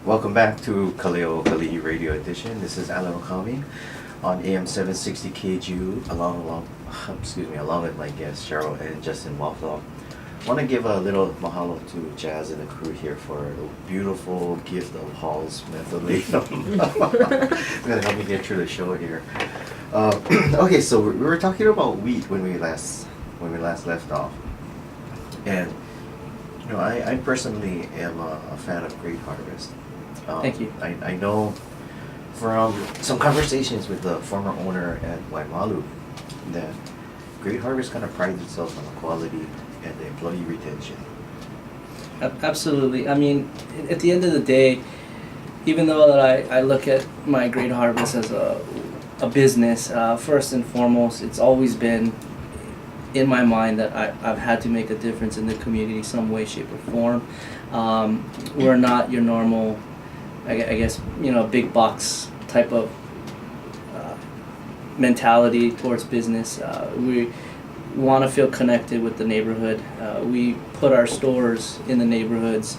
Welcome back to Kaleo Kalihi Radio Edition. This is Alan Okami on AM 760 KGU, along with my guests Cheryl and Justin Waffle. I want to give a little mahalo to Jazz and the crew here for the beautiful gift of Hall's methylation. It's gonna help me get through the show here. Okay, so we were talking about wheat when we last left off, and I personally am a fan of Great Harvest. Thank you. I know from some conversations with the former owner at Waimalu that Great Harvest kind of prides itself on the quality and the employee retention. Absolutely. I mean, at the end of the day, even though that I look at my Great Harvest as a business, first and foremost, it's always been in my mind that I've had to make a difference in the community some way, shape, or form. We're not your normal, I guess, big box type of mentality towards business. We want to feel connected with the neighborhood. We put our stores in the neighborhoods,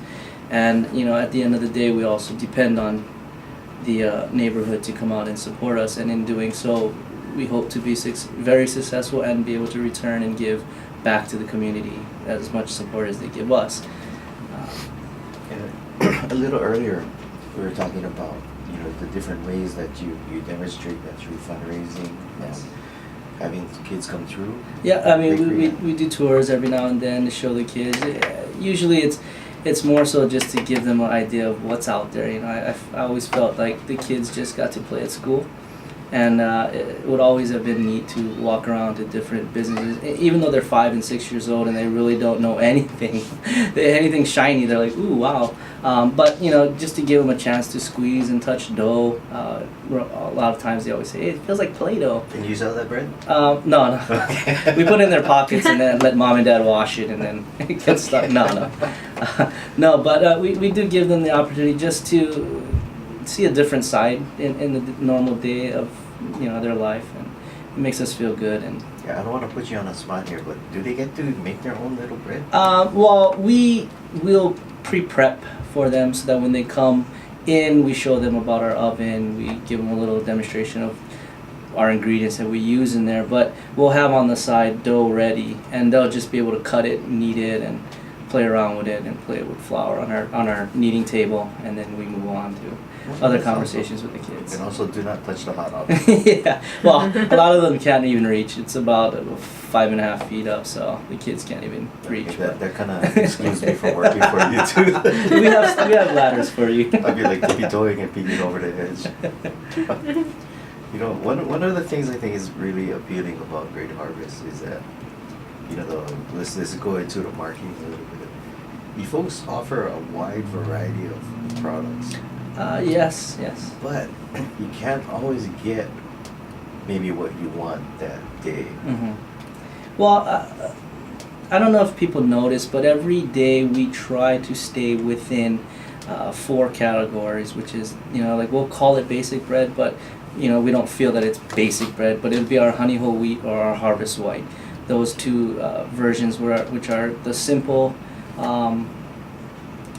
and at the end of the day, we also depend on the neighborhood to come out and support us. And in doing so, we hope to be very successful and be able to return and give back to the community as much support as they give us. And a little earlier, we were talking about the different ways that you demonstrate that through fundraising, Yes. Having kids come through. Yeah, I mean we do tours every now and then to show the kids. Usually it's more so just to give them an idea of what's out there. I always felt like the kids just got to play at school, and it would always have been neat to walk around to different businesses, even though they're 5 and 6 years old and they really don't know anything, anything shiny. They're like, ooh, wow. But just to give them a chance to squeeze and touch dough. A lot of times they always say, hey, it feels like Play-Doh. Can you sell that bread? No. We put it in their pockets and then let mom and dad wash it and then it gets stuck. No. No, but we do give them the opportunity just to see a different side in the normal day of their life, and it makes us feel good. And yeah, I don't want to put you on a spot here, but do they get to make their own little bread? Well, we'll pre-prep for them so that when they come in, we show them about our oven. We give them a little demonstration of our ingredients that we use in there, but we'll have on the side dough ready, and they'll just be able to cut it, knead it, and play around with it, and play with flour on our kneading table, and then we move on to other conversations with the kids. And also, do not touch the hot oven. Yeah, well, a lot of them can't even reach. It's about 5.5 feet up, so the kids can't even reach. Okay, that kind of excludes me from working for you too. we have ladders for you. I'd be like tippy-toeing and peeking over the edge. One of the things I think is really appealing about Great Harvest is that let's go into the marketing a little bit. You folks offer a wide variety of products. Yes. But you can't always get maybe what you want that day. Mm-hmm. Well, I don't know if people notice, but every day we try to stay within 4 categories, which is, like we'll call it basic bread, but, we don't feel that it's basic bread, but it'll be our honey whole wheat or our harvest white. Those 2 versions which are the simple,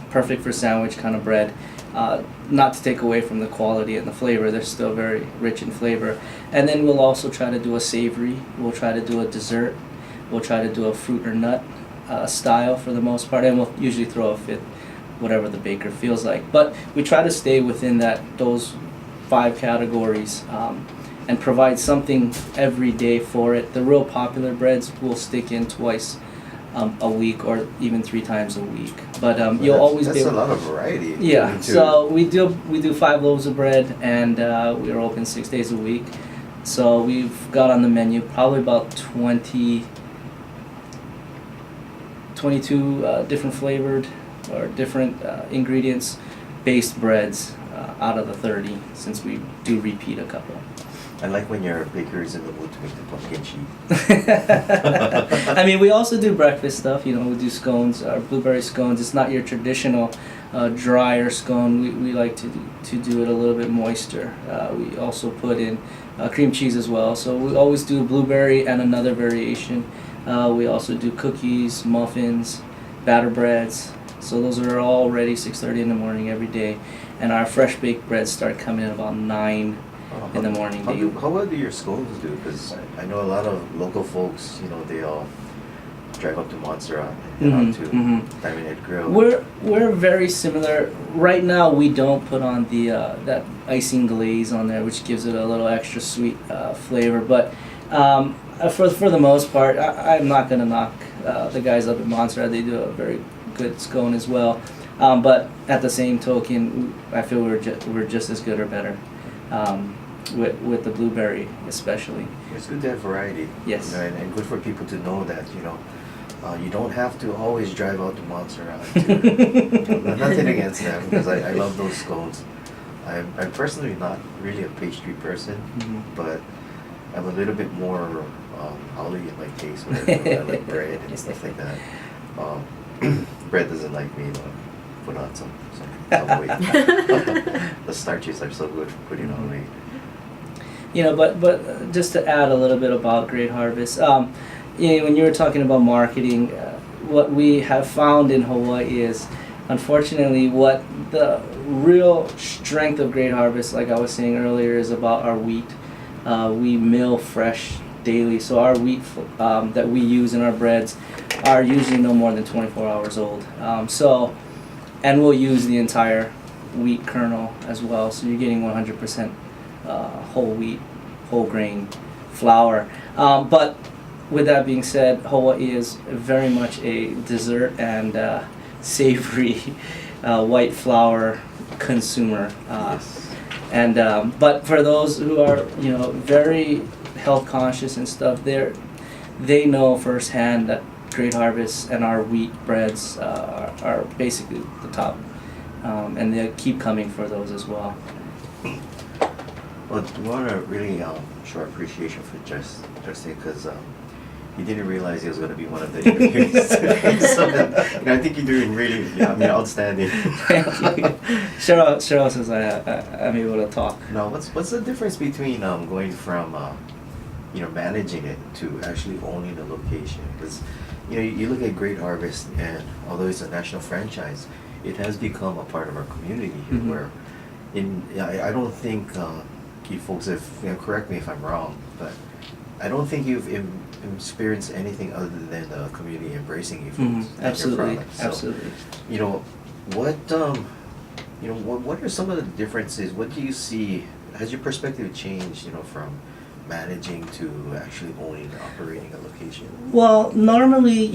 perfect for sandwich kind of bread. Not to take away from the quality and the flavor, they're still very rich in flavor. And then we'll also try to do a savory, we'll try to do a dessert, we'll try to do a fruit or nut style for the most part, and we'll usually throw a 5th, whatever the baker feels like. But we try to stay within those 5 categories and provide something every day for it. The real popular breads will stick in twice a week or even 3 times a week. But you'll always be able. That's a lot of variety. Yeah. So we do 5 loaves of bread, and we are open 6 days a week. So we've got on the menu probably about 22 different flavored or different ingredients based breads out of the 30, since we do repeat a couple. I like when your baker is in the mood to make the pumpkin cheese. I mean, we also do breakfast stuff. We do scones, blueberry scones. It's not your traditional drier scone. We like to do it a little bit moister. We also put in cream cheese as well. So we always do blueberry and another variation. We also do cookies, muffins, batter breads. So those are all ready 6:30 in the morning every day, and our fresh baked breads start coming in about 9 in the morning. How well do your scones do? Because I know a lot of local folks, you know, they all drive up to Montserrat and head out to Diamond Head Grill. We're very similar. Right now, we don't put on the that icing glaze on there, which gives it a little extra sweet flavor. But for the most part, I'm not gonna knock the guys up at Montserrat. They do a very good scone as well. But at the same token, I feel we're just as good or better. With the blueberry especially. It's good to have variety. Yes. You know, and good for people to know that, you know, you don't have to always drive out to Montserrat. Nothing against them, because I love those scones. I'm personally not really a pastry person, but I'm a little bit more howly in my taste when I like bread and stuff like that. Bread doesn't like me, though. Put on some weight. The starches are so good for putting on weight. You know, but just to add a little bit about Great Harvest, you know, when you were talking about marketing, what we have found in Hawaii is, unfortunately, what the real strength of Great Harvest, like I was saying earlier, is about our wheat. We mill fresh daily, so our wheat that we use in our breads are usually no more than 24 hours old. And we'll use the entire wheat kernel as well, so you're getting 100% whole wheat, whole grain flour. But with that being said, Hawaii is very much a dessert and savory white flour consumer. Yes. And but for those who are, you know, very health conscious and stuff, they know firsthand that Great Harvest and our wheat breads are basically the top, and they keep coming for those as well. Well, we want to really show our appreciation for Justin, because he didn't realize he was going to be one of the interviews. So that, you know, I think you're doing really, outstanding. Cheryl says I'm able to talk. Now, what's the difference between going from managing it to actually owning the location? Because you look at Great Harvest, and although it's a national franchise, it has become a part of our community here. Where I don't think you folks have, correct me if I'm wrong, but I don't think you've experienced anything other than the community embracing you folks and Absolutely, your products. So, absolutely. What are some of the differences? What do you see? Has your perspective changed, from managing to actually owning and operating a location? Well, normally,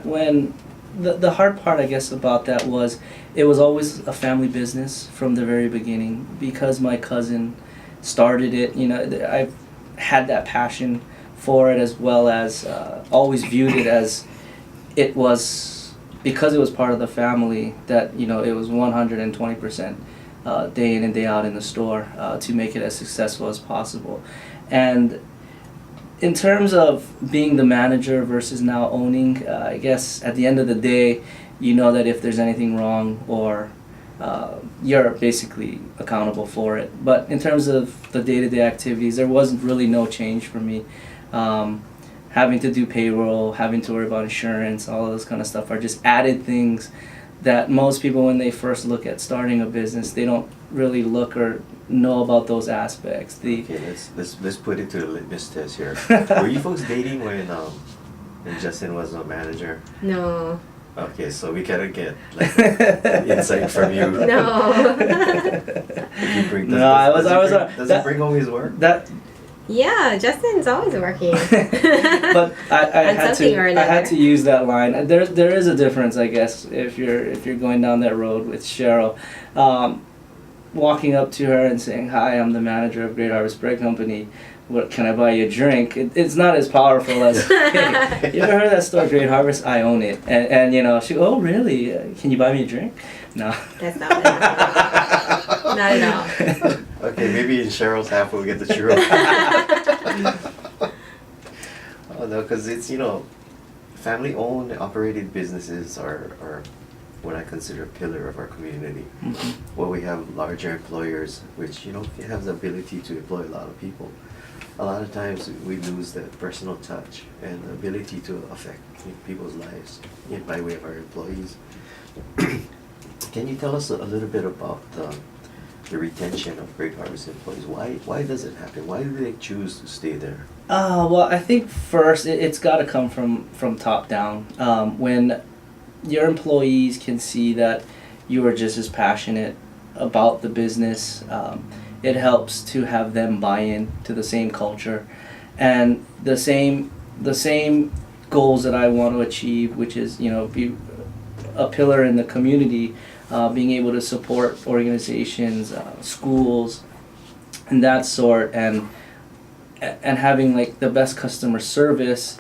when the hard part, I guess, about that was it was always a family business from the very beginning, because my cousin started it. I've had that passion for it, as well as always viewed it as it was, because it was part of the family, that it was 120% day in and day out in the store to make it as successful as possible. And in terms of being the manager versus now owning, I guess at the end of the day, that if there's anything wrong, or you're basically accountable for it. But in terms of the day-to-day activities, there wasn't really no change for me. Having to do payroll, having to worry about insurance, all of this kind of stuff are just added things that most people, when they first look at starting a business, they don't really look or know about those aspects. Okay, let's put it to the litmus test here. Were you folks dating when Justin was a manager? No. Okay, so we gotta get insight from you. No. Does he bring home his work? Yeah, Justin's always working. But I had to use that line. There is a difference, I guess, if you're going down that road with Cheryl. Walking up to her and saying, "Hi, I'm the manager of Great Harvest Bread Company. What can I buy you a drink?" It's not as powerful as, "Hey, you ever heard of that store, Great Harvest? I own it." And she, "Oh, really? Can you buy me a drink?" No. That's not what it Not at all. Okay, maybe in Cheryl's half we'll get the churro. Oh no, because it's family-owned, operated businesses are what I consider a pillar of our community. Where we have larger employers, which have the ability to employ a lot of people. A lot of times we lose that personal touch and the ability to affect people's lives by way of our employees. Can you tell us a little bit about the retention of Great Harvest employees? Why does it happen? Why do they choose to stay there? Well, I think first it's got to come from top down. When your employees can see that you are just as passionate about the business, it helps to have them buy in to the same culture and the same goals that I want to achieve, which is be a pillar in the community, being able to support organizations, schools, and that sort, and having like the best customer service.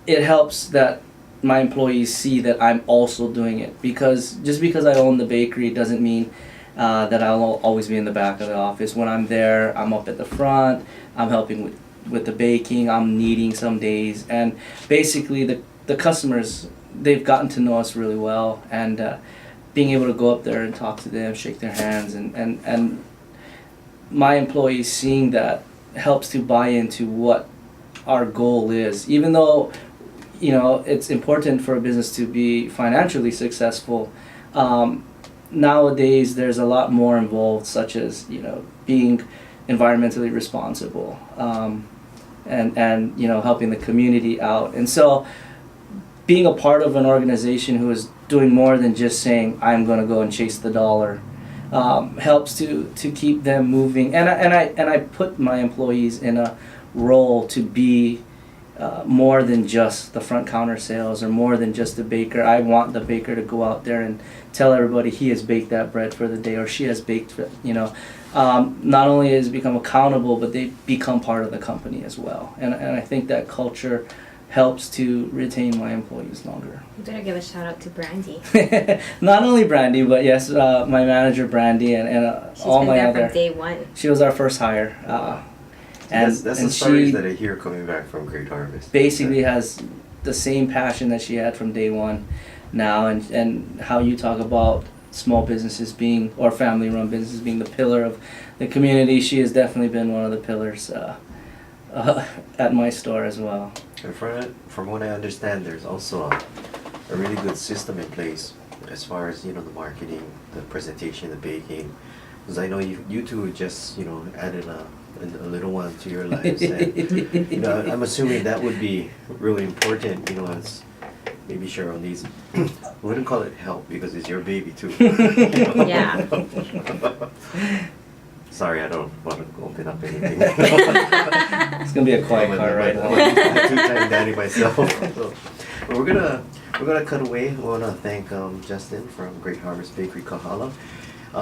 It helps that my employees see that I'm also doing it, because just because I own the bakery doesn't mean that I'll always be in the back of the office. When I'm there, I'm up at the front, I'm helping with the baking, I'm kneading some days, and basically the customers, they've gotten to know us really well, and being able to go up there and talk to them, shake their hands, and my employees seeing that helps to buy into what our goal is. Even though it's important for a business to be financially successful, nowadays there's a lot more involved, such as being environmentally responsible, and helping the community out. And so being a part of an organization who is doing more than just saying I'm going to go and chase the dollar helps to keep them moving. And I put my employees in a role to be more than just the front counter sales, or more than just the baker. I want the baker to go out there and tell everybody he has baked that bread for the day, or she has baked, not only has become accountable, but they become part of the company as well. And I think that culture helps to retain my employees longer. You better give a shout out to Brandy. Not only Brandy, but yes, my manager Brandy, and She's all been my there other. from day one. She was our first hire. That's and the stories she that I hear coming back from Great Harvest. basically has the same passion that she had from day one now, and how you talk about small businesses being, or family run businesses being, the pillar of the community. She has definitely been one of the pillars at my store as well. And from what I understand, there's also a really good system in place as far as the marketing, the presentation, the baking. Because I know you two just added a little one to your lives, and I'm assuming that would be really important. As maybe Cheryl needs. We wouldn't call it help because it's your baby too. Yeah. Sorry, I don't want to open up anything. It's gonna be a quiet car right I'm now. a two-time daddy myself. So, but we're gonna cut away. We want to thank Justin from Great Harvest Bakery Kahala.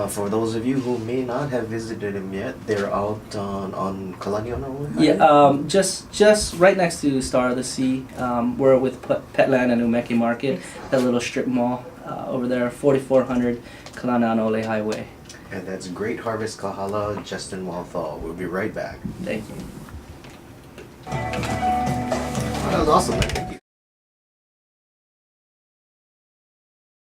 For those of you who may not have visited him yet, they're out on Kaleo. Yeah, just right next to Star of the Sea. We're with Petland and Umeki Market, that little strip mall over there, 4400 Kalanianole Highway. And that's Great Harvest Kahala, Justin Walthall. We'll be right back. Thank you. That was awesome, man.